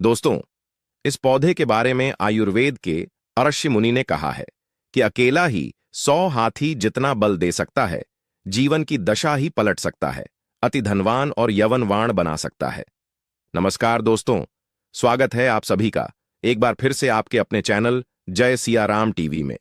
दोस्तों, इस पौधे के बारे में आयुर्वेद के अरश्य मुनि ने कहा है कि अकेला ही 100 हाथी जितना बल दे सकता है, जीवन की दशा ही पलट सकता है, अति धनवान और यवनवान बना सकता है। नमस्कार दोस्तों, स्वागत है आप सभी का एक बार फिर से आपके अपने चैनल जय सिया राम टीवी में।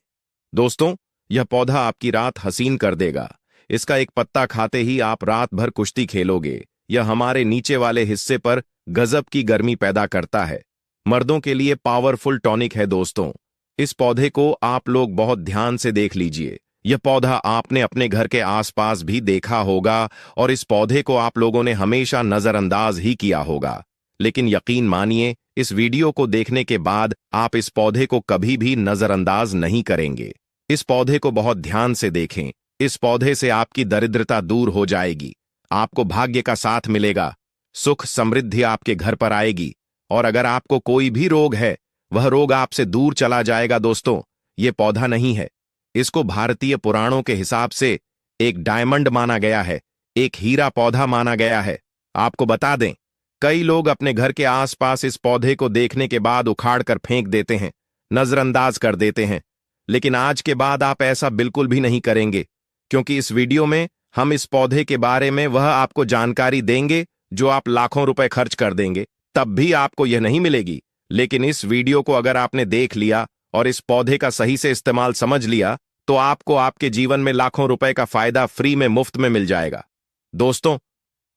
दोस्तों, यह पौधा आपकी रात हसीन कर देगा। इसका एक पत्ता खाते ही आप रात भर कुश्ती खेलोगे। यह हमारे नीचे वाले हिस्से पर गजब की गर्मी पैदा करता है। मर्दों के लिए पावरफुल टॉनिक है दोस्तों। इस पौधे को आप लोग बहुत ध्यान से देख लीजिए। यह पौधा आपने अपने घर के आसपास भी देखा होगा और इस पौधे को आप लोगों ने हमेशा नजरअंदाज ही किया होगा। लेकिन यकीन मानिए, इस वीडियो को देखने के बाद आप इस पौधे को कभी भी नजरअंदाज नहीं करेंगे। इस पौधे को बहुत ध्यान से देखें। इस पौधे से आपकी दरिद्रता दूर हो जाएगी, आपको भाग्य का साथ मिलेगा, सुख समृद्धि आपके घर पर आएगी और अगर आपको कोई भी रोग है, वह रोग आपसे दूर चला जाएगा। दोस्तों, ये पौधा नहीं है, इसको भारतीय पुराणों के हिसाब से एक डायमंड माना गया है, एक हीरा पौधा माना गया है। आपको बता दें, कई लोग अपने घर के आसपास इस पौधे को देखने के बाद उखाड़ कर फेंक देते हैं, नजरअंदाज कर देते हैं। लेकिन आज के बाद आप ऐसा बिल्कुल भी नहीं करेंगे, क्योंकि इस वीडियो में हम इस पौधे के बारे में वह आपको जानकारी देंगे जो आप लाखों रुपए खर्च कर देंगे, तब भी आपको यह नहीं मिलेगी। लेकिन इस वीडियो को अगर आपने देख लिया और इस पौधे का सही से इस्तेमाल समझ लिया, तो आपको आपके जीवन में लाखों रुपए का फायदा फ्री में, मुफ्त में मिल जाएगा। दोस्तों,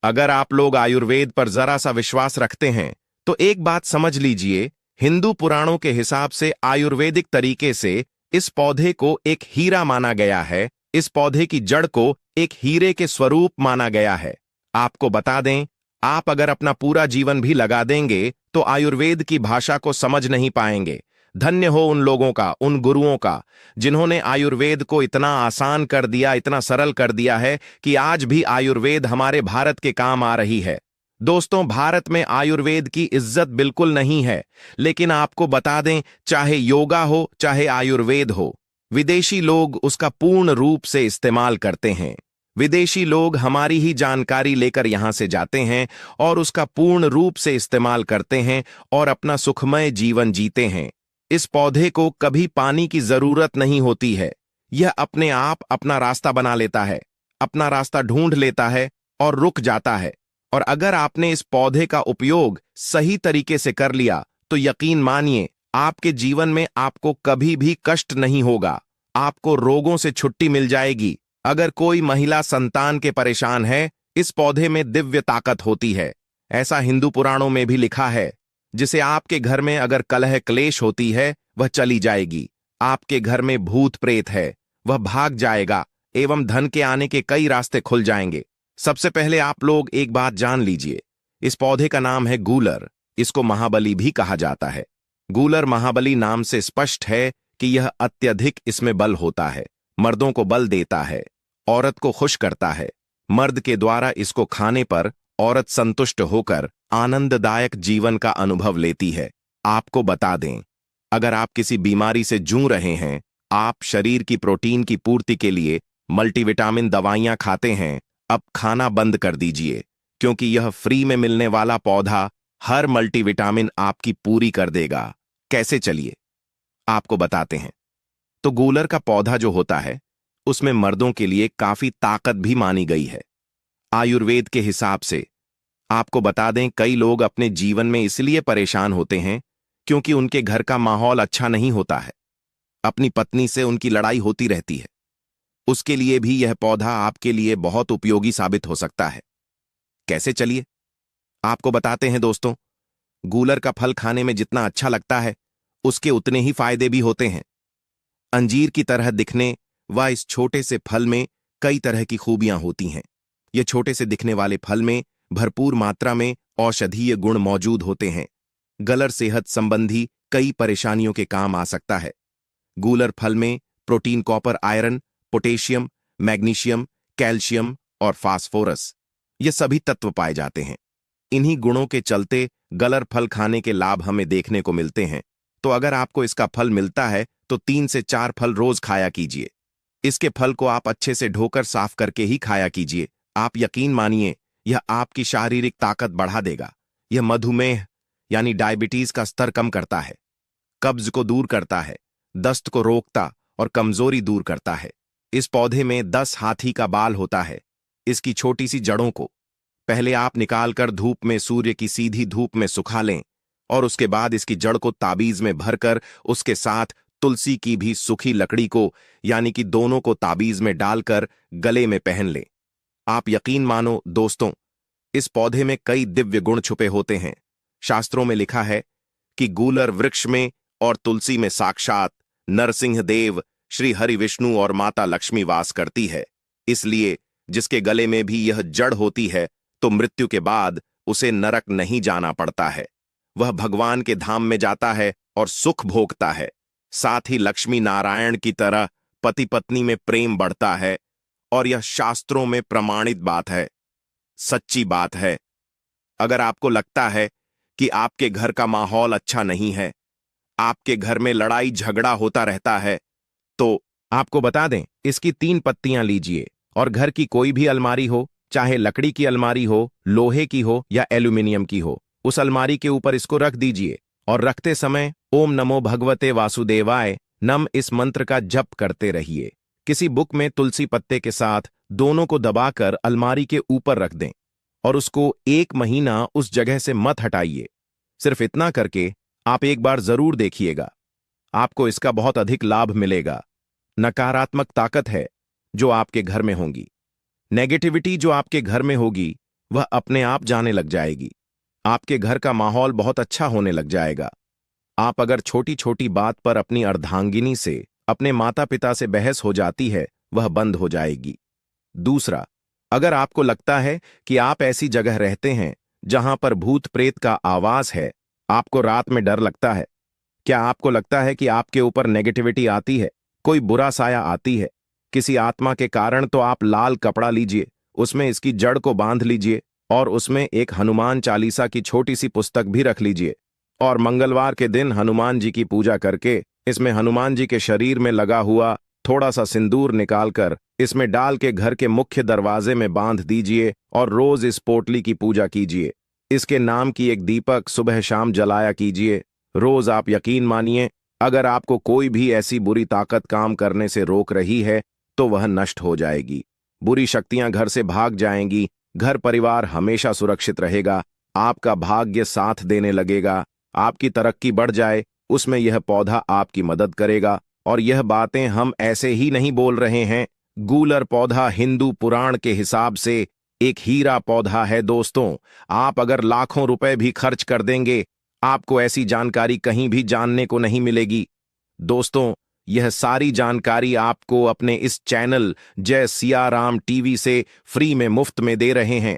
अगर आप लोग आयुर्वेद पर जरा सा विश्वास रखते हैं, तो एक बात समझ लीजिए, हिंदू पुराणों के हिसाब से आयुर्वेदिक तरीके से इस पौधे को एक हीरा माना गया है। इस पौधे की जड़ को एक हीरे के स्वरूप माना गया है। आपको बता दें, आप अगर अपना पूरा जीवन भी लगा देंगे तो आयुर्वेद की भाषा को समझ नहीं पाएंगे। धन्य हो उन लोगों का, उन गुरुओं का, जिन्होंने आयुर्वेद को इतना आसान कर दिया, इतना सरल कर दिया है कि आज भी आयुर्वेद हमारे भारत के काम आ रही है। दोस्तों, भारत में आयुर्वेद की इज्जत बिल्कुल नहीं है, लेकिन आपको बता दें, चाहे योगा हो चाहे आयुर्वेद हो, विदेशी लोग उसका पूर्ण रूप से इस्तेमाल करते हैं। विदेशी लोग हमारी ही जानकारी लेकर यहां से जाते हैं और उसका पूर्ण रूप से इस्तेमाल करते हैं और अपना सुखमय जीवन जीते हैं। इस पौधे को कभी पानी की जरूरत नहीं होती है। यह अपने आप अपना रास्ता बना लेता है, अपना रास्ता ढूंढ लेता है और रुक जाता है। और अगर आपने इस पौधे का उपयोग सही तरीके से कर लिया, तो यकीन मानिए, आपके जीवन में आपको कभी भी कष्ट नहीं होगा, आपको रोगों से छुट्टी मिल जाएगी। अगर कोई महिला संतान के परेशान है, इस पौधे में दिव्य ताकत होती है। ऐसा हिंदू पुराणों में भी लिखा है, जिसे आपके घर में अगर कलह क्लेश होती है, वह चली जाएगी। आपके घर में भूत प्रेत है, वह भाग जाएगा एवं धन के आने के कई रास्ते खुल जाएंगे। सबसे पहले आप लोग एक बात जान लीजिए, इस पौधे का नाम है गूलर। इसको महाबली भी कहा जाता है। गूलर महाबली नाम से स्पष्ट है कि यह अत्यधिक इसमें बल होता है, मर्दों को बल देता है, औरत को खुश करता है। मर्द के द्वारा इसको खाने पर औरत संतुष्ट होकर आनंददायक जीवन का अनुभव लेती है। आपको बता दें, अगर आप किसी बीमारी से जूझ रहे हैं, आप शरीर की प्रोटीन की पूर्ति के लिए मल्टीविटामिन दवाइयां खाते हैं, अब खाना बंद कर दीजिए, क्योंकि यह फ्री में मिलने वाला पौधा हर मल्टीविटामिन आपकी पूरी कर देगा। कैसे, चलिए आपको बताते हैं। तो गूलर का पौधा जो होता है, उसमें मर्दों के लिए काफी ताकत भी मानी गई है आयुर्वेद के हिसाब से। आपको बता दें, कई लोग अपने जीवन में इसलिए परेशान होते हैं क्योंकि उनके घर का माहौल अच्छा नहीं होता है, अपनी पत्नी से उनकी लड़ाई होती रहती है। उसके लिए भी यह पौधा आपके लिए बहुत उपयोगी साबित हो सकता है। कैसे, चलिए आपको बताते हैं। दोस्तों, गूलर का फल खाने में जितना अच्छा लगता है, उसके उतने ही फायदे भी होते हैं। अंजीर की तरह दिखने व इस छोटे से फल में कई तरह की खूबियां होती हैं। ये छोटे से दिखने वाले फल में भरपूर मात्रा में औषधीय गुण मौजूद होते हैं। गलर सेहत संबंधी कई परेशानियों के काम आ सकता है। गूलर फल में protein, copper, iron, potassium, magnesium, calcium और फास्फोरस, ये सभी तत्व पाए जाते हैं। इन्हीं गुणों के चलते गलर फल खाने के लाभ हमें देखने को मिलते हैं। तो अगर आपको इसका फल मिलता है, तो 3 से 4 फल रोज खाया कीजिए। इसके फल को आप अच्छे से धोकर साफ करके ही खाया कीजिए। आप यकीन मानिए, यह आपकी शारीरिक ताकत बढ़ा देगा। यह मधुमेह यानी डायबिटीज का स्तर कम करता है, कब्ज को दूर करता है, दस्त को रोकता और कमजोरी दूर करता है। इस पौधे में 10 हाथी का बाल होता है। इसकी छोटी सी जड़ों को पहले आप निकालकर धूप में, सूर्य की सीधी धूप में सुखा लें और उसके बाद इसकी जड़ को ताबीज में भरकर उसके साथ तुलसी की भी सूखी लकड़ी को, यानी कि दोनों को ताबीज में डालकर गले में पहन लें। आप यकीन मानो दोस्तों, इस पौधे में कई दिव्य गुण छुपे होते हैं। शास्त्रों में लिखा है कि गूलर वृक्ष में और तुलसी में साक्षात नरसिंह देव, श्री हरि विष्णु और माता लक्ष्मी वास करती है। इसलिए जिसके गले में भी यह जड़ होती है तो मृत्यु के बाद उसे नरक नहीं जाना पड़ता है। वह भगवान के धाम में जाता है और सुख भोगता है। साथ ही लक्ष्मी नारायण की तरह पति पत्नी में प्रेम बढ़ता है और यह शास्त्रों में प्रमाणित बात है, सच्ची बात है। अगर आपको लगता है कि आपके घर का माहौल अच्छा नहीं है, आपके घर में लड़ाई झगड़ा होता रहता है, तो आपको बता दें, इसकी 3 पत्तियां लीजिए और घर की कोई भी अलमारी हो, चाहे लकड़ी की अलमारी हो, लोहे की हो या एल्यूमिनियम की हो, उस अलमारी के ऊपर इसको रख दीजिए और रखते समय ओम नमो भगवते वासुदेवाय नम इस मंत्र का जप करते रहिए। किसी बुक में तुलसी पत्ते के साथ दोनों को दबाकर अलमारी के ऊपर रख दें और उसको 1 महीना उस जगह से मत हटाइए। सिर्फ इतना करके आप एक बार जरूर देखिएगा, आपको इसका बहुत अधिक लाभ मिलेगा। नकारात्मक ताकत है जो आपके घर में होंगी, नेगेटिविटी जो आपके घर में होगी, वह अपने आप जाने लग जाएगी। आपके घर का माहौल बहुत अच्छा होने लग जाएगा। आप अगर छोटी छोटी बात पर अपनी अर्धांगिनी से, अपने माता पिता से बहस हो जाती है, वह बंद हो जाएगी। दूसरा, अगर आपको लगता है कि आप ऐसी जगह रहते हैं जहां पर भूत प्रेत का आवाज है, आपको रात में डर लगता है, क्या आपको लगता है कि आपके ऊपर नेगेटिविटी आती है, कोई बुरा साया आती है, किसी आत्मा के कारण, तो आप लाल कपड़ा लीजिए, उसमें इसकी जड़ को बांध लीजिए और उसमें एक हनुमान चालीसा की छोटी सी पुस्तक भी रख लीजिए और मंगलवार के दिन हनुमान जी की पूजा करके इसमें हनुमान जी के शरीर में लगा हुआ थोड़ा सा सिंदूर निकालकर इसमें डाल के घर के मुख्य दरवाजे में बांध दीजिए और रोज इस पोटली की पूजा कीजिए। इसके नाम की एक दीपक सुबह शाम जलाया कीजिए रोज। आप यकीन मानिए, अगर आपको कोई भी ऐसी बुरी ताकत काम करने से रोक रही है तो वह नष्ट हो जाएगी। बुरी शक्तियां घर से भाग जाएंगी, घर परिवार हमेशा सुरक्षित रहेगा, आपका भाग्य साथ देने लगेगा, आपकी तरक्की बढ़ जाए, उसमें यह पौधा आपकी मदद करेगा। और यह बातें हम ऐसे ही नहीं बोल रहे हैं। गूलर पौधा हिंदू पुराण के हिसाब से एक हीरा पौधा है दोस्तों। आप अगर लाखों रुपए भी खर्च कर देंगे, आपको ऐसी जानकारी कहीं भी जानने को नहीं मिलेगी। दोस्तों, यह सारी जानकारी आपको अपने इस चैनल जय सिया राम टीवी से फ्री में, मुफ्त में दे रहे हैं।